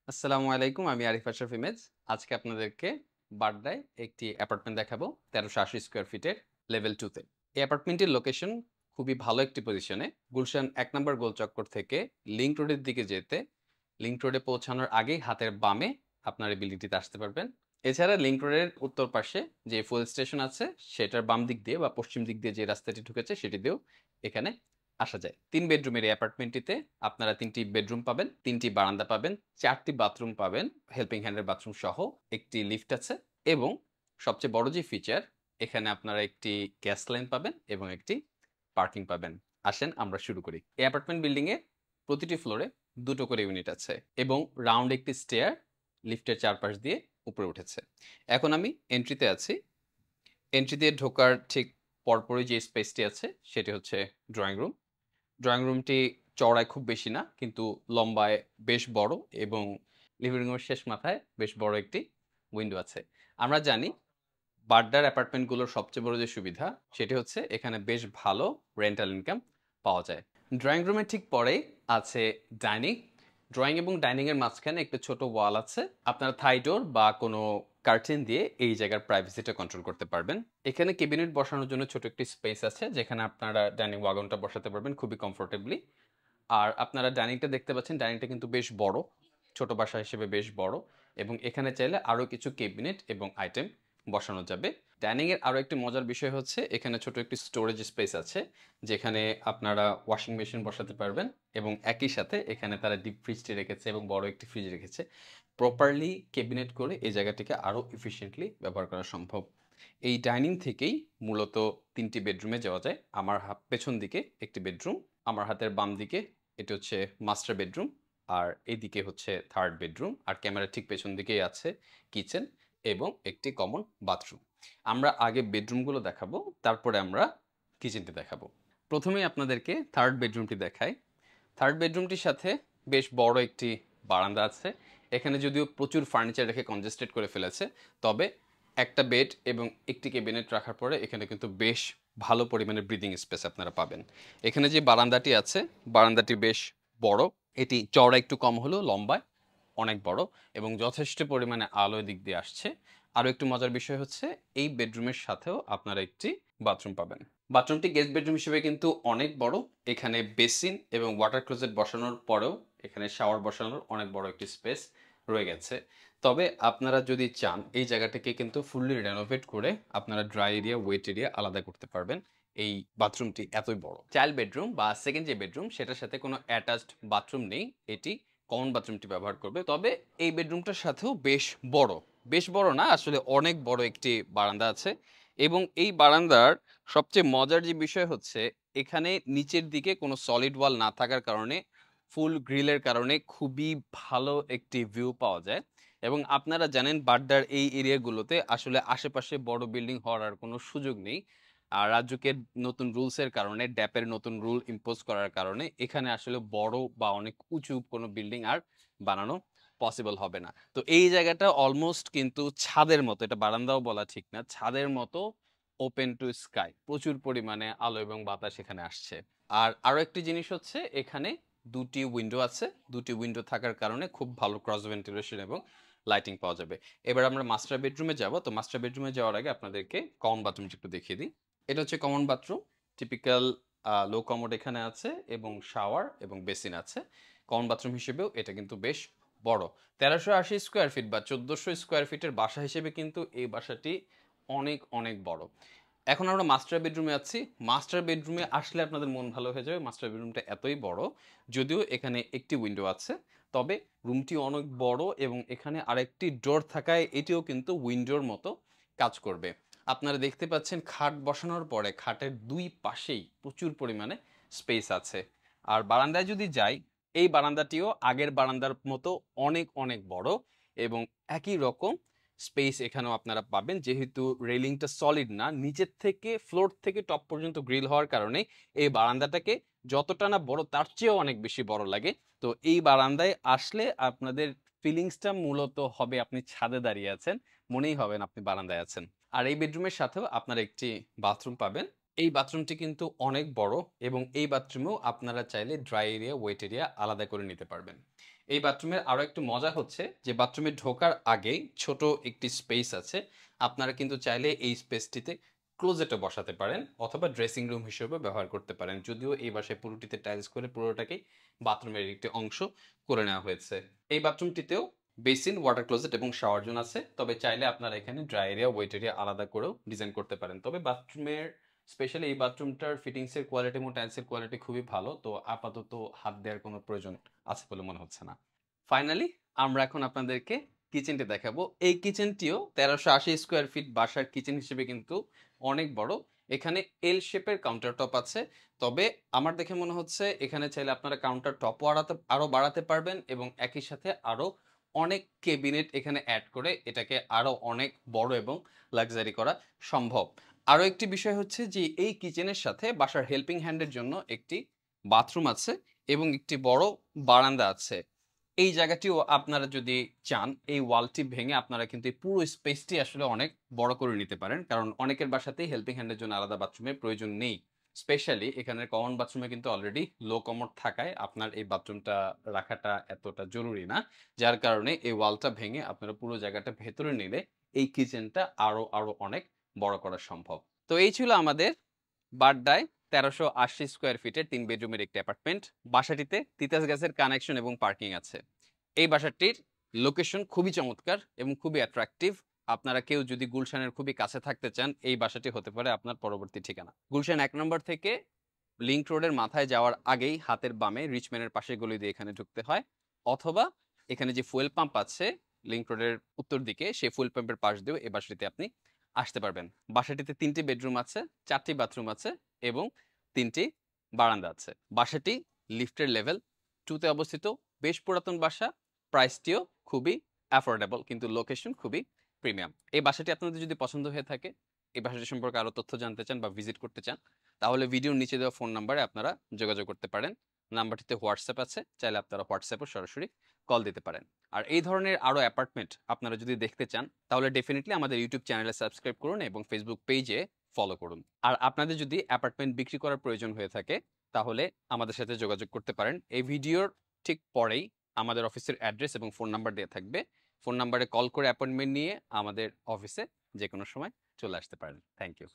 আসসালামু আলাইকুম। আমি আরিফ আশরাফ ইমেজ। আজকে আপনাদেরকে বাড্ডায় একটি অ্যাপার্টমেন্ট দেখাবো ১৩৮০ স্কোয়ার ফিটের লেভেল 2 তে। এই অ্যাপার্টমেন্টটির লোকেশন খুবই ভালো একটি পজিশনে। গুলশান ১ নম্বর গোলচক্কর থেকে লিংক রোডের দিকে যেতে লিংক রোডে পৌঁছানোর আগেই হাতের বামে আপনার এই বিল্ডিংটিতে আসতে পারবেন। এছাড়া লিংক রোডের উত্তর পাশে যে ফুয়েল স্টেশন আছে সেটার বাম দিক দিয়ে বা পশ্চিম দিক দিয়ে যে রাস্তাটি ঢুকেছে সেটি দিয়েও এখানে আসা যায়। ৩ বেডরুমের এই অ্যাপার্টমেন্টটিতে আপনারা ৩টি বেডরুম পাবেন, ৩টি বারান্দা পাবেন, ৪টি বাথরুম পাবেন, হেল্পিং হ্যান্ডের বাথরুম সহ, একটি লিফট আছে এবং সবচেয়ে বড় যে ফিচার এখানে আপনারা একটি গ্যাস লাইন পাবেন এবং একটি পার্কিং পাবেন। আসেন আমরা শুরু করি। এই অ্যাপার্টমেন্ট বিল্ডিং এ প্রতিটি ফ্লোরে ২টো করে ইউনিট আছে এবং রাউন্ড একটি স্টেয়ার লিফটের চারপাশ দিয়ে উপরে উঠেছে। এখন আমি এন্ট্রিতে আছি। এন্ট্রি দিয়ে ঢোকার ঠিক পরপরই যে স্পেসটি আছে সেটি হচ্ছে ড্রয়িং রুম। ড্রয়িং রুমটি চওড়ায় খুব বেশি না কিন্তু লম্বায় বেশ বড় এবং লিভিং রুমের শেষ মাথায় বেশ বড় একটি উইন্ডো আছে। আমরা জানি বাড্ডার অ্যাপার্টমেন্টগুলোর সবচেয়ে বড় যে সুবিধা সেটি হচ্ছে এখানে বেশ ভালো রেন্টাল ইনকাম পাওয়া যায়। ড্রয়িং রুমের ঠিক পরেই আছে ডাইনিং। ড্রয়িং এবং ডাইনিং এর মাঝখানে একটা ছোট ওয়াল আছে। আপনারা থাই ডোর বা কোনো কার্টেন দিয়ে এই জায়গার প্রাইভেসিটা কন্ট্রোল করতে পারবেন। এখানে ক্যাবিনেট বসানোর জন্য ছোট একটি স্পেস আছে যেখানে আপনারা ডাইনিং ওয়াগনটা বসাতে পারবেন খুবই কমফোর্টেবলি। আর আপনারা ডাইনিংটা দেখতে পাচ্ছেন, ডাইনিংটা কিন্তু বেশ বড়, ছোট বাসা হিসেবে বেশ বড় এবং এখানে চাইলে আরও কিছু ক্যাবিনেট এবং আইটেম বসানো যাবে। ডাইনিং এর আরও একটি মজার বিষয় হচ্ছে এখানে ছোট একটি স্টোরেজ স্পেস আছে যেখানে আপনারা ওয়াশিং মেশিন বসাতে পারবেন এবং একই সাথে এখানে তারা ডিপ ফ্রিজটি রেখেছে এবং বড় একটি ফ্রিজ রেখেছে। প্রপারলি ক্যাবিনেট করে এই জায়গাটিকে আরও এফিশিয়েন্টলি ব্যবহার করা সম্ভব। এই ডাইনিং থেকেই মূলত ৩টি বেডরুমে যাওয়া যায়। আমার পেছন দিকে একটি বেডরুম, আমার হাতের বাম দিকে এটি হচ্ছে মাস্টার বেডরুম, আর এদিকে হচ্ছে থার্ড বেডরুম, আর ক্যামেরার ঠিক পেছন দিকেই আছে কিচেন এবং একটি কমন বাথরুম। আমরা আগে বেডরুমগুলো দেখাবো, তারপরে আমরা কিচেনটি দেখাবো। প্রথমেই আপনাদেরকে থার্ড বেডরুমটি দেখাই। থার্ড বেডরুমটির সাথে বেশ বড় একটি বারান্দা আছে। এখানে যদিও প্রচুর ফার্নিচার রেখে কনজেস্টেড করে ফেলেছে, তবে একটা বেড এবং একটি ক্যাবিনেট রাখার পরে এখানে কিন্তু বেশ ভালো পরিমাণে ব্রিদিং স্পেস আপনারা পাবেন। এখানে যে বারান্দাটি আছে, বারান্দাটি বেশ বড়। এটি চওড়া একটু কম হলেও লম্বায় অনেক বড় এবং যথেষ্ট পরিমাণে আলো দিক দিয়ে আসছে। আরও একটু মজার বিষয় হচ্ছে এই বেডরুমের সাথেও আপনারা একটি বাথরুম পাবেন। বাথরুমটি গেস্ট বেডরুম হিসেবে কিন্তু অনেক বড়। এখানে বেসিন এবং ওয়াটার ক্লোজেট বসানোর পরেও এখানে শাওয়ার বসানোর অনেক বড় একটি স্পেস রয়ে গেছে। তবে আপনারা যদি চান এই জায়গাটাকে কিন্তু ফুললি রেনোভেট করে আপনারা ড্রাই এরিয়া, ওয়েট এরিয়া আলাদা করতে পারবেন। এই বাথরুমটি এতই বড়। চাইল্ড বেডরুম বা সেকেন্ড যে বেডরুম সেটার সাথে কোনো অ্যাটাচড বাথরুম নেই, এটি কমন বাথরুমটি ব্যবহার করবে। তবে এই বেডরুমটার সাথেও বেশ বড়, বেশ বড় না আসলে অনেক বড় একটি বারান্দা আছে এবং এই বারান্দার সবচেয়ে মজার যে বিষয় হচ্ছে এখানে নিচের দিকে কোনো সলিড ওয়াল না থাকার কারণে ফুল গ্রিলের কারণে খুবই ভালো একটি ভিউ পাওয়া যায়। এবং আপনারা জানেন বাড্ডার এই এরিয়াগুলোতে আসলে আশেপাশে বড় বিল্ডিং হওয়ার আর কোনো সুযোগ নেই। আর রাজুকের নতুন রুলসের কারণে, ড্যাপের নতুন রুল ইম্পোজ করার কারণে এখানে আসলে বড় বা অনেক উঁচু কোনো বিল্ডিং আর বানানো পসিবল হবে না। তো এই জায়গাটা অলমোস্ট কিন্তু ছাদের মতো, এটা বারান্দাও বলা ঠিক না, ছাদের মতো ওপেন টু স্কাই, প্রচুর পরিমাণে আলো এবং বাতাস এখানে আসছে। আর আরো একটি জিনিস হচ্ছে এখানে 2টি উইন্ডো আছে। 2টি উইন্ডো থাকার কারণে খুব ভালো ক্রস ভেন্টিলেশন এবং লাইটিং পাওয়া যাবে। এবার আমরা মাস্টার বেডরুমে যাব। তো মাস্টার বেডরুমে যাওয়ার আগে আপনাদেরকে কমন বাথরুমটি একটু দেখিয়ে দিই। এটা হচ্ছে কমন বাথরুম। টিপিক্যাল লো কমোড এখানে আছে এবং শাওয়ার এবং বেসিন আছে। কমন বাথরুম হিসেবেও এটা কিন্তু বেশ বড়। ১৩৮০ স্কোয়ার ফিট বা ১৪০০ স্কোয়ার ফিটের বাসা হিসেবে কিন্তু এই বাসাটি অনেক অনেক বড়। এখন আমরা মাস্টার বেডরুমে আছি। মাস্টার বেডরুমে আসলে আপনাদের মন ভালো হয়ে যাবে। মাস্টার বেডরুমটা এতই বড়, যদিও এখানে একটি উইন্ডো আছে, তবে রুমটি অনেক বড় এবং এখানে আরেকটি ডোর থাকায় এটিও কিন্তু উইন্ডোর মতো কাজ করবে। আপনারা দেখতে পাচ্ছেন খাট বসানোর পরে খাটের ২ পাশেই প্রচুর পরিমাণে স্পেস আছে। আর বারান্দায় যদি যাই, এই বারান্দাটিও আগের বারান্দার মতো অনেক অনেক বড় এবং একই রকম স্পেস এখানেও আপনারা পাবেন। যেহেতু রেলিংটা সলিড না, নিচের থেকে ফ্লোর থেকে টপ পর্যন্ত গ্রিল হওয়ার কারণে এই বারান্দাটাকে যতটা না বড় তার চেয়েও অনেক বেশি বড় লাগে। তো এই বারান্দায় আসলে আপনাদের ফিলিংসটা মূলত হবে আপনি ছাদে দাঁড়িয়ে আছেন, মনেই হবে না আপনি বারান্দায় আছেন। আর এই বেডরুমের সাথেও আপনারা একটি বাথরুম পাবেন। এই বাথরুমটি কিন্তু অনেক বড় এবং এই বাথরুমেও আপনারা চাইলে ড্রাই এরিয়া, ওয়েট এরিয়া আলাদা করে নিতে পারবেন। এই বাথরুমের আরো একটু মজা হচ্ছে যে বাথরুমে ঢোকার আগেই ছোট একটি স্পেস আছে। আপনারা কিন্তু চাইলে এই স্পেসটিতে ক্লোজেটও বসাতে পারেন অথবা ড্রেসিং রুম হিসেবে ব্যবহার করতে পারেন। যদিও এই বাসায় পুরোটিতে টাইলস করে পুরোটাকেই বাথরুমের একটি অংশ করে নেওয়া হয়েছে। এই বাথরুমটিতেও বেসিন, ওয়াটার ক্লোজেট এবং শাওয়ার জোন আছে। তবে চাইলে আপনারা এখানে ড্রাই এরিয়া, ওয়েট এরিয়া আলাদা করেও ডিজাইন করতে পারেন। তবে বাথরুমের স্পেশালি এই বাথরুমটার ফিটিংসের কোয়ালিটি এবং টাইলসের কোয়ালিটি খুবই ভালো। তো আপাতত হাত দেওয়ার কোনো প্রয়োজন আছে বলে মনে হচ্ছে না। ফাইনালি আমরা এখন আপনাদেরকে কিচেনটি দেখাবো। এই কিচেনটিও 1380 স্কোয়ার ফিট বাসার কিচেন হিসেবে কিন্তু অনেক বড়। এখানে এল শেপের কাউন্টার টপ আছে। তবে আমার দেখে মনে হচ্ছে এখানে চাইলে আপনারা কাউন্টার টপও আরো বাড়াতে পারবেন এবং একই সাথে আরো অনেক কেবিনেট এখানে অ্যাড করে এটাকে আরো অনেক বড় এবং লাক্সারি করা সম্ভব। আরো একটি বিষয় হচ্ছে যে এই কিচেনের সাথে বাসার হেল্পিং হ্যান্ডের জন্য একটি বাথরুম আছে এবং একটি বড় বারান্দা আছে। এই জায়গাটিও আপনারা যদি চান এই ওয়ালটি ভেঙে আপনারা কিন্তু এই পুরো স্পেসটি আসলে অনেক বড় করে নিতে পারেন। কারণ অনেকের বাসাতেই হেল্পিং হ্যান্ডের জন্য আলাদা বাথরুমের প্রয়োজন নেই। স্পেশালি এখানের কমন বাথরুমে কিন্তু অলরেডি লো কমোড থাকায় আপনার এই বাথরুমটা রাখাটা এতটা জরুরি না। যার কারণে এই ওয়ালটা ভেঙে আপনারা পুরো জায়গাটা ভেতরে নিলে এই কিচেনটা আরো অনেক বড় করা সম্ভব। তো এই ছিল আমাদের বাড্ডায় 1380 স্কোয়ার ফিটের 3 বেডরুমের একটি অ্যাপার্টমেন্ট। বাসাটিতে তিতাস গ্যাসের কানেকশন এবং পার্কিং আছে। এই বাসাটির লোকেশন খুবই চমৎকার এবং খুবই অ্যাট্রাকটিভ। আপনারা কেউ যদি গুলশানের খুবই কাছে থাকতে চান, এই বাসাটি হতে পারে আপনার পরবর্তী ঠিকানা। গুলশান 1 নম্বর থেকে লিংক রোডের মাথায় যাওয়ার আগেই হাতের বামে রিচম্যানের পাশে গলি দিয়ে এখানে ঢুকতে হয়, অথবা এখানে যে ফুয়েল পাম্প আছে লিংক রোডের উত্তর দিকে, সেই ফুয়েল পাম্পের পাশ দিয়েও এই বাসাটিতে আপনি আসতে পারবেন। বাসাটিতে 3টি বেডরুম আছে, 4টি বাথরুম আছে এবং 3টি বারান্দা আছে। বাসাটি লিফটের লেভেল 2 তে অবস্থিত। বেশ পুরাতন বাসা, প্রাইসটিও খুবই অ্যাফোর্ডেবল, কিন্তু লোকেশন খুবই প্রিমিয়াম। এই বাসাটি আপনাদের যদি পছন্দ হয়ে থাকে, এই বাসাটি সম্পর্কে আরো তথ্য জানতে চান বা ভিজিট করতে চান, তাহলে ভিডিওর নিচে দেওয়া ফোন নাম্বারে আপনারা যোগাযোগ করতে পারেন। নাম্বারটিতে হোয়াটসঅ্যাপ আছে, চাইলে আপনারা হোয়াটসঅ্যাপও সরাসরি কল দিতে পারেন। আর এই ধরনের আরো অ্যাপার্টমেন্ট আপনারা যদি দেখতে চান, তাহলে ডেফিনেটলি আমাদের ইউটিউব চ্যানেলে সাবস্ক্রাইব করুন এবং ফেসবুক পেজে ফলো করুন। আর আপনাদের যদি অ্যাপার্টমেন্ট বিক্রি করার প্রয়োজন হয়ে থাকে, তাহলে আমাদের সাথে যোগাযোগ করতে পারেন। এই ভিডিওর ঠিক পরেই আমাদের অফিসের অ্যাড্রেস এবং ফোন নাম্বার দেওয়া থাকবে। ফোন নাম্বারে কল করে অ্যাপয়েন্টমেন্ট নিয়ে আমাদের অফিসে যে কোনো সময় চলে আসতে পারেন। Thank you.